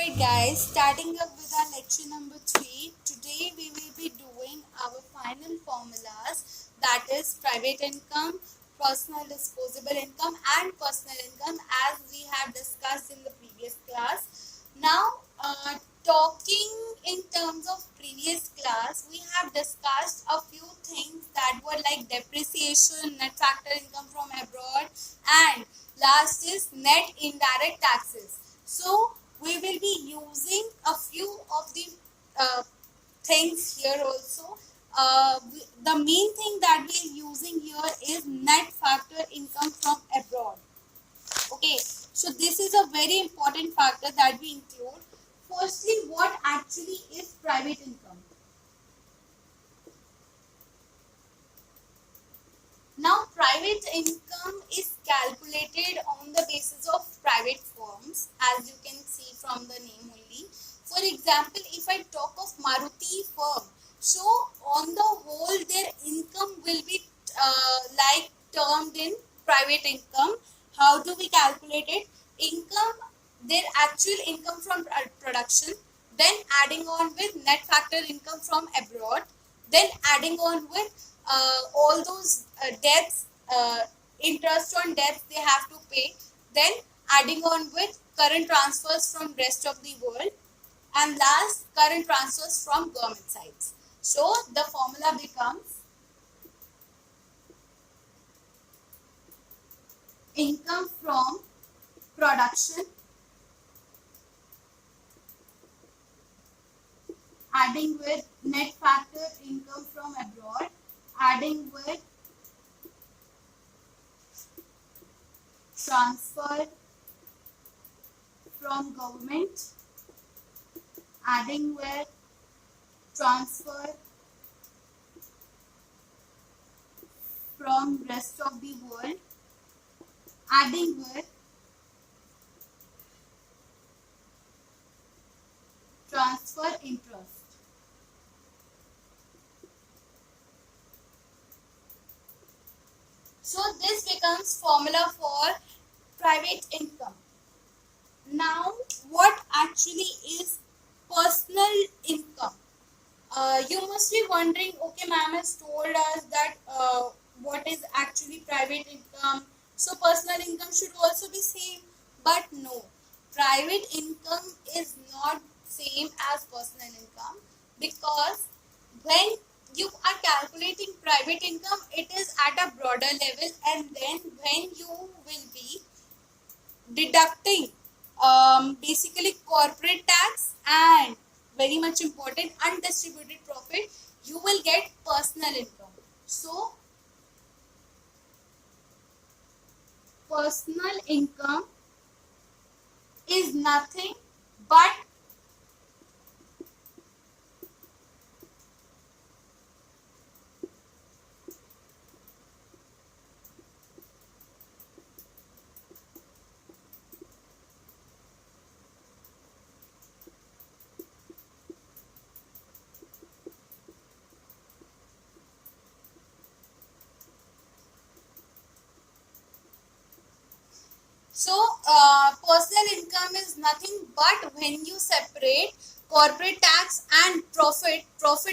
Alright guys, starting up with our lecture number 3. Today we will be doing our final formulas, that is private income, personal disposable income and personal income, as we have discussed in the previous class. Now talking in terms of previous class, we have discussed a few things that were like depreciation, net factor income from abroad, and last is net indirect taxes. So we will be using a few of the things here also. The main thing that we are using here is net factor income from abroad. Okay, so this is a very important factor that we include. Firstly, what actually is private income? Now, private income is calculated on the basis of private firms, as you can see from the name only. For example, if I talk of Maruti firm, so on the whole, their income will be like termed in private income. How do we calculate it? Income, their actual income from production, then adding on with net factor income from abroad, then adding on with all those debts, interest on debts they have to pay, then adding on with current transfers from rest of the world, and last current transfers from government sides. So the formula becomes income from production adding with net factor income from abroad, adding with transfer from government, adding with transfer from rest of the world, adding with transfer interest. So this becomes formula for private income. Now, what actually is personal income? You must be wondering, okay, ma'am has told us that what is actually private income. So personal income should also be same, but no. Private income is not same as personal income, because when you are calculating private income, it is at a broader level, and then when you will be deducting basically corporate tax and very much important undistributed profit, you will get personal income. So personal income is nothing but personal income is nothing but when you separate corporate tax and profit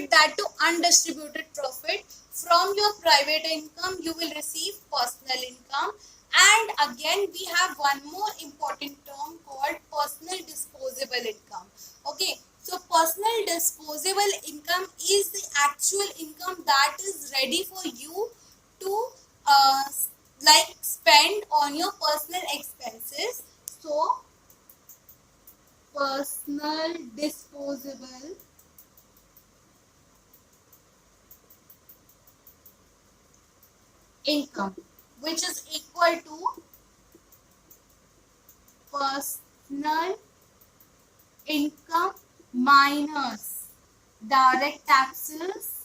that to undistributed profit from your private income, you will receive personal income. And again, we have one more important term called personal disposable income. Okay, so personal disposable income is the actual income that is ready for you to uh, like spend on your personal expenses. So personal disposable income, which is equal to personal income minus direct taxes.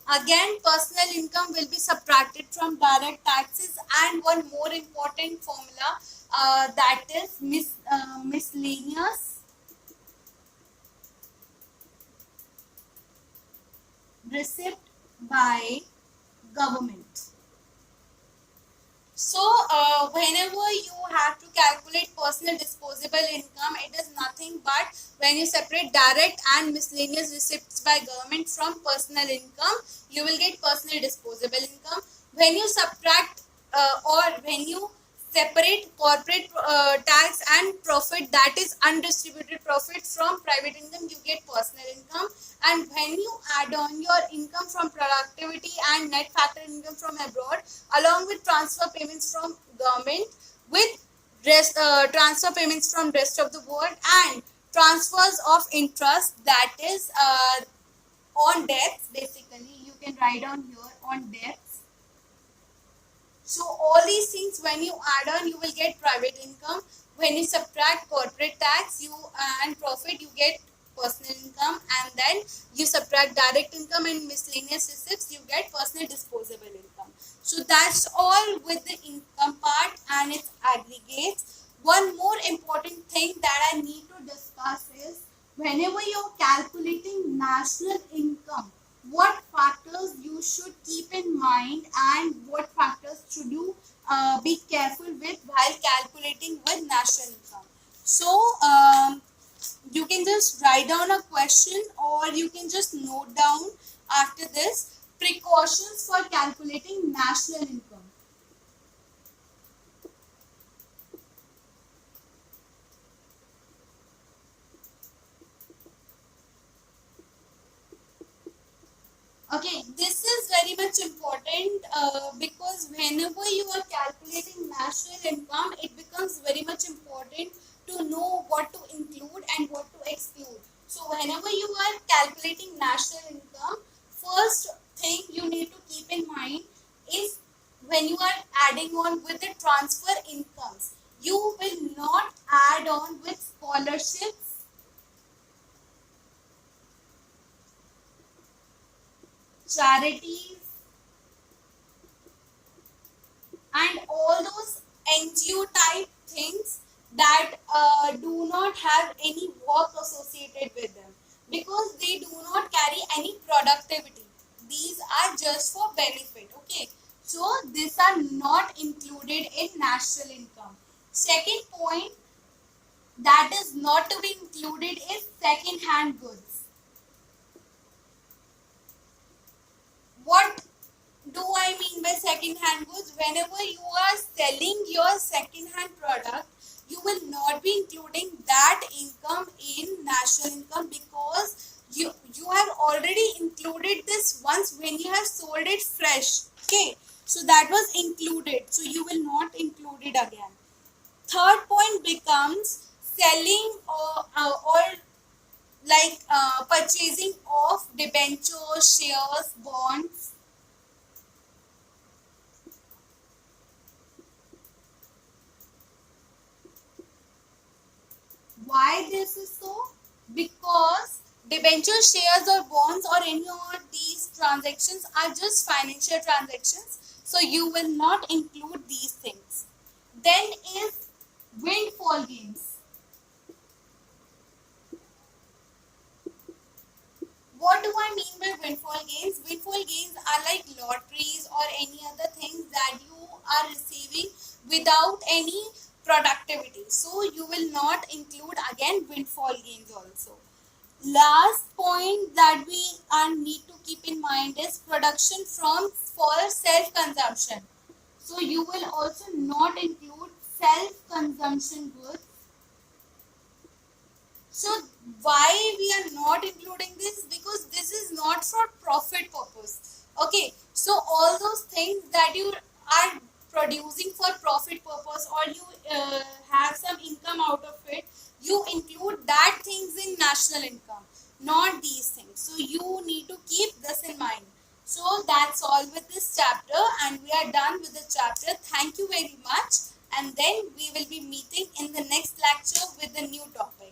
Again, personal income will be subtracted from direct taxes, and one more important formula, that is miscellaneous receipt by government. So, whenever you have to calculate personal disposable income, it is nothing but when you separate direct and miscellaneous receipts by government from personal income, you will get personal disposable income. When you subtract or when you separate corporate tax and profit, that is undistributed profit, from private income, you get personal income. And when you add on your income from productivity and net factor income from abroad along with transfer payments from government with transfer payments from rest of the world and transfers of interest, that is on debts, basically you can write on here on debts. So all these things, when you add on, you will get private income. When you subtract corporate tax, you and profit, you get personal income, and then you subtract direct income and miscellaneous receipts, you get personal disposable income. So that's all with the income part and its aggregates. One more important thing that I need to discuss is whenever you're calculating national income, what factors you should keep in mind and what factors should you be careful with while calculating with national income. So you can just write down a question or you can just note down after this precautions for calculating national income. Okay, this is very much important because whenever you are calculating national income, it becomes very much important to know what to include and what to exclude. So, whenever you are calculating national income, first thing you need to keep in mind is when you are adding on with the transfer incomes, you will not add on with scholarships, charities, and all those NGO type things that do not have any work associated with them because they do not carry any productivity. These are just for benefit. Okay, so these are not included in national income. Second point that is not to be included is second hand goods. What do I mean by second hand goods? Whenever you are selling your second hand product, you will not be including that income in national income because you have already included this once when you have sold it fresh. Okay, so that was included, so you will not include it again. Third point becomes selling or like purchasing of debentures, shares, bonds. Why this is so? Because debenture, shares or bonds or any of these transactions are just financial transactions. So you will not include these things. Then is windfall gains. What do I mean by windfall gains? Windfall gains are like lotteries or any other things that you are receiving without any productivity. So you will not include again windfall gains also. Last point that we need to keep in mind is production from for self-consumption. So you will also not include self-consumption goods. So why we are not including this? Because this is not for profit purpose. Okay, so all those things that you are producing for profit purpose or you have some income out of it, you include that things in national income, not these things. So you need to keep this in mind. So that's all with this chapter and we are done with the chapter. Thank you very much and then we will be meeting in the next lecture with a new topic.